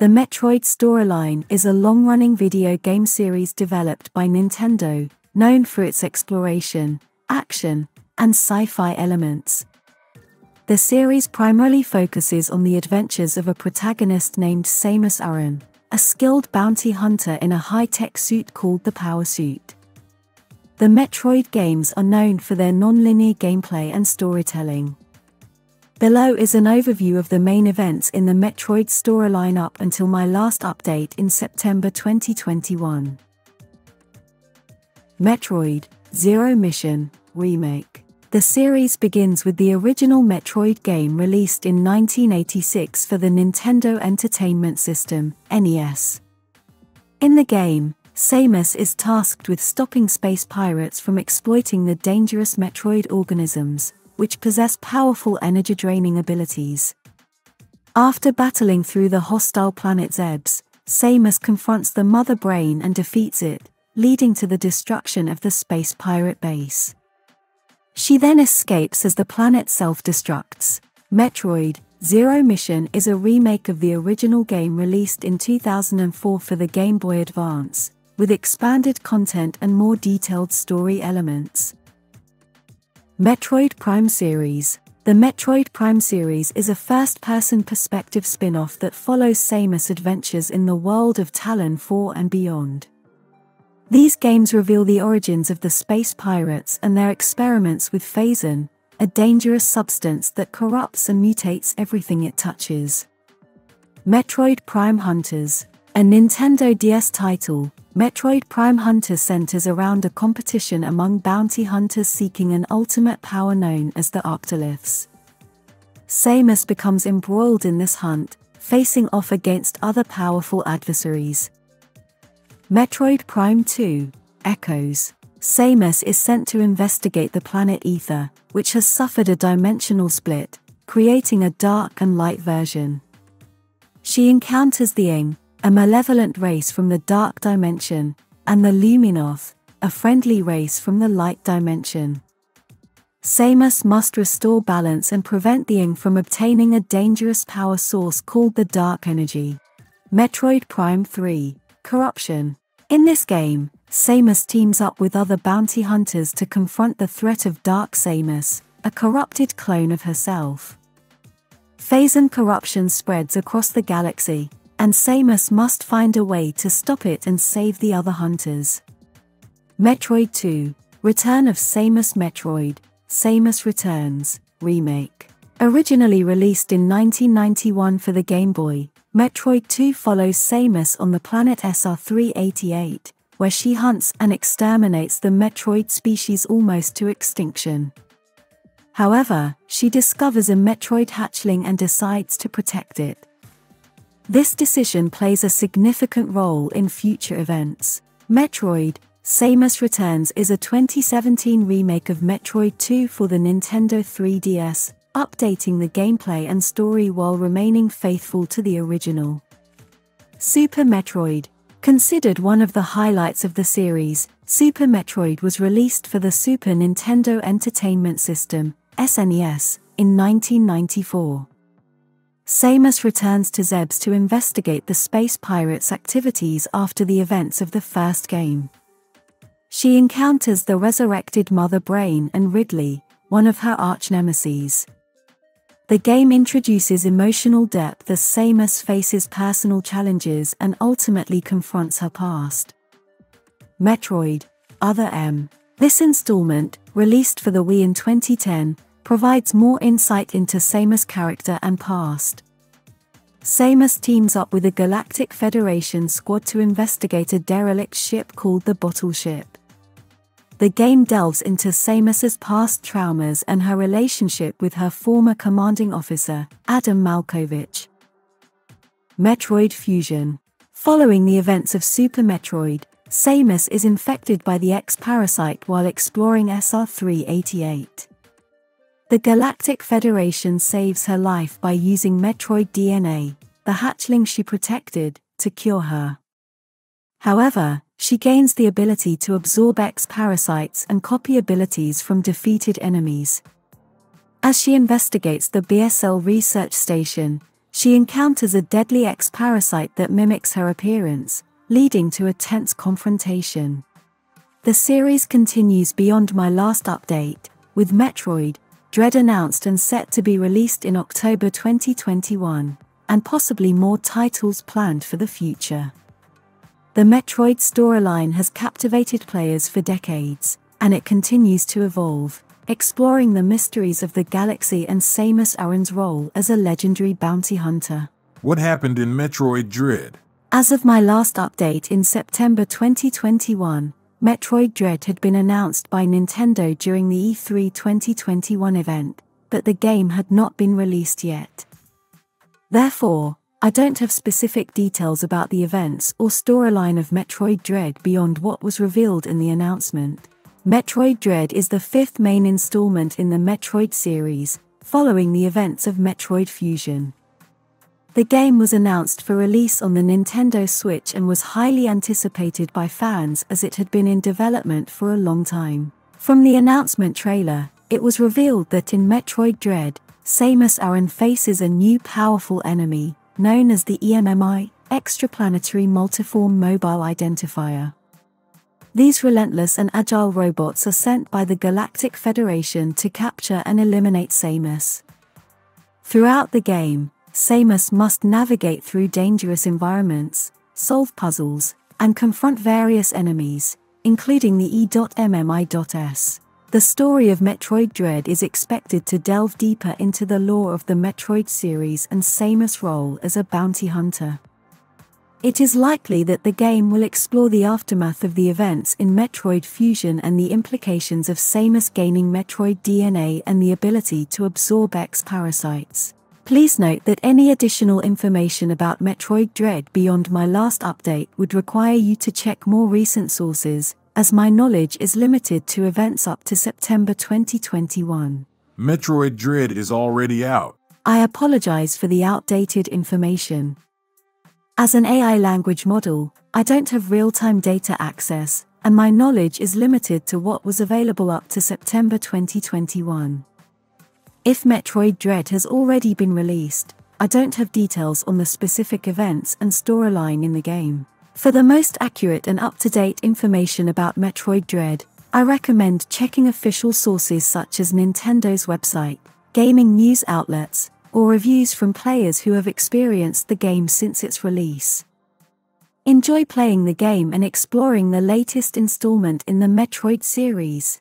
The Metroid storyline is a long-running video game series developed by Nintendo, known for its exploration, action, and sci-fi elements. The series primarily focuses on the adventures of a protagonist named Samus Aran, a skilled bounty hunter in a high-tech suit called the Power Suit. The Metroid games are known for their non-linear gameplay and storytelling. Below is an overview of the main events in the Metroid storyline up until my last update in September 2021. Metroid Zero Mission Remake. The series begins with the original Metroid game released in 1986 for the Nintendo Entertainment System, NES. In the game, Samus is tasked with stopping space pirates from exploiting the dangerous Metroid organisms, which possess powerful energy-draining abilities. After battling through the hostile planet Zebes, Samus confronts the Mother Brain and defeats it, leading to the destruction of the space pirate base. She then escapes as the planet self-destructs. Metroid Zero Mission is a remake of the original game released in 2004 for the Game Boy Advance, with expanded content and more detailed story elements. Metroid Prime Series. The Metroid Prime series is a first-person perspective spin-off that follows Samus' adventures in the world of Talon 4 and beyond. These games reveal the origins of the space pirates and their experiments with Phazon, a dangerous substance that corrupts and mutates everything it touches. Metroid Prime Hunters. A Nintendo DS title, Metroid Prime Hunters centers around a competition among bounty hunters seeking an ultimate power known as the Octolyphs. Samus becomes embroiled in this hunt, facing off against other powerful adversaries. Metroid Prime 2, Echoes. Samus is sent to investigate the planet Ether, which has suffered a dimensional split, creating a dark and light version. She encounters the Ing, a malevolent race from the dark dimension, and the Luminoth, a friendly race from the light dimension. Samus must restore balance and prevent the Ing from obtaining a dangerous power source called the Dark Energy. Metroid Prime 3, Corruption. In this game, Samus teams up with other bounty hunters to confront the threat of Dark Samus, a corrupted clone of herself. Phazon corruption spreads across the galaxy, and Samus must find a way to stop it and save the other hunters. Metroid 2, Return of Samus. Metroid, Samus Returns, Remake. Originally released in 1991 for the Game Boy, Metroid 2 follows Samus on the planet SR388, where she hunts and exterminates the Metroid species almost to extinction. However, she discovers a Metroid hatchling and decides to protect it. This decision plays a significant role in future events. Metroid, Samus Returns is a 2017 remake of Metroid 2 for the Nintendo 3DS, updating the gameplay and story while remaining faithful to the original. Super Metroid. Considered one of the highlights of the series, Super Metroid was released for the Super Nintendo Entertainment System, SNES, in 1994. Samus returns to Zebes to investigate the space pirates' activities after the events of the first game. She encounters the resurrected Mother Brain and Ridley, one of her arch-nemeses. The game introduces emotional depth as Samus faces personal challenges and ultimately confronts her past. Metroid, Other M. This installment, released for the Wii in 2010, provides more insight into Samus' character and past. Samus teams up with a Galactic Federation squad to investigate a derelict ship called the Bottle Ship. The game delves into Samus's past traumas and her relationship with her former commanding officer, Adam Malkovich. Metroid Fusion. Following the events of Super Metroid, Samus is infected by the X-Parasite while exploring SR388. The Galactic Federation saves her life by using Metroid DNA, the hatchling she protected, to cure her. However, she gains the ability to absorb X-Parasites and copy abilities from defeated enemies. As she investigates the BSL research station, She encounters a deadly X-parasite that mimics her appearance, leading to a tense confrontation. The series continues beyond my last update, with Metroid Dread announced and set to be released in October 2021, and possibly more titles planned for the future. The Metroid storyline has captivated players for decades, and it continues to evolve, exploring the mysteries of the galaxy and Samus Aran's role as a legendary bounty hunter. What happened in Metroid Dread? As of my last update in September 2021, Metroid Dread had been announced by Nintendo during the E3 2021 event, but the game had not been released yet. Therefore, I don't have specific details about the events or storyline of Metroid Dread beyond what was revealed in the announcement. Metroid Dread is the fifth main installment in the Metroid series, following the events of Metroid Fusion. The game was announced for release on the Nintendo Switch and was highly anticipated by fans as it had been in development for a long time. From the announcement trailer, it was revealed that in Metroid Dread, Samus Aran faces a new powerful enemy, known as the EMMI, Extraplanetary Multiform Mobile Identifier. These relentless and agile robots are sent by the Galactic Federation to capture and eliminate Samus. Throughout the game, Samus must navigate through dangerous environments, solve puzzles, and confront various enemies, including the E.MMI.S. The story of Metroid Dread is expected to delve deeper into the lore of the Metroid series and Samus' role as a bounty hunter. It is likely that the game will explore the aftermath of the events in Metroid Fusion and the implications of Samus gaining Metroid DNA and the ability to absorb X-parasites. Please note that any additional information about Metroid Dread beyond my last update would require you to check more recent sources, as my knowledge is limited to events up to September 2021. Metroid Dread is already out. I apologize for the outdated information. As an AI language model, I don't have real-time data access, and my knowledge is limited to what was available up to September 2021. If Metroid Dread has already been released, I don't have details on the specific events and storyline in the game. For the most accurate and up-to-date information about Metroid Dread, I recommend checking official sources such as Nintendo's website, gaming news outlets, or reviews from players who have experienced the game since its release. Enjoy playing the game and exploring the latest installment in the Metroid series.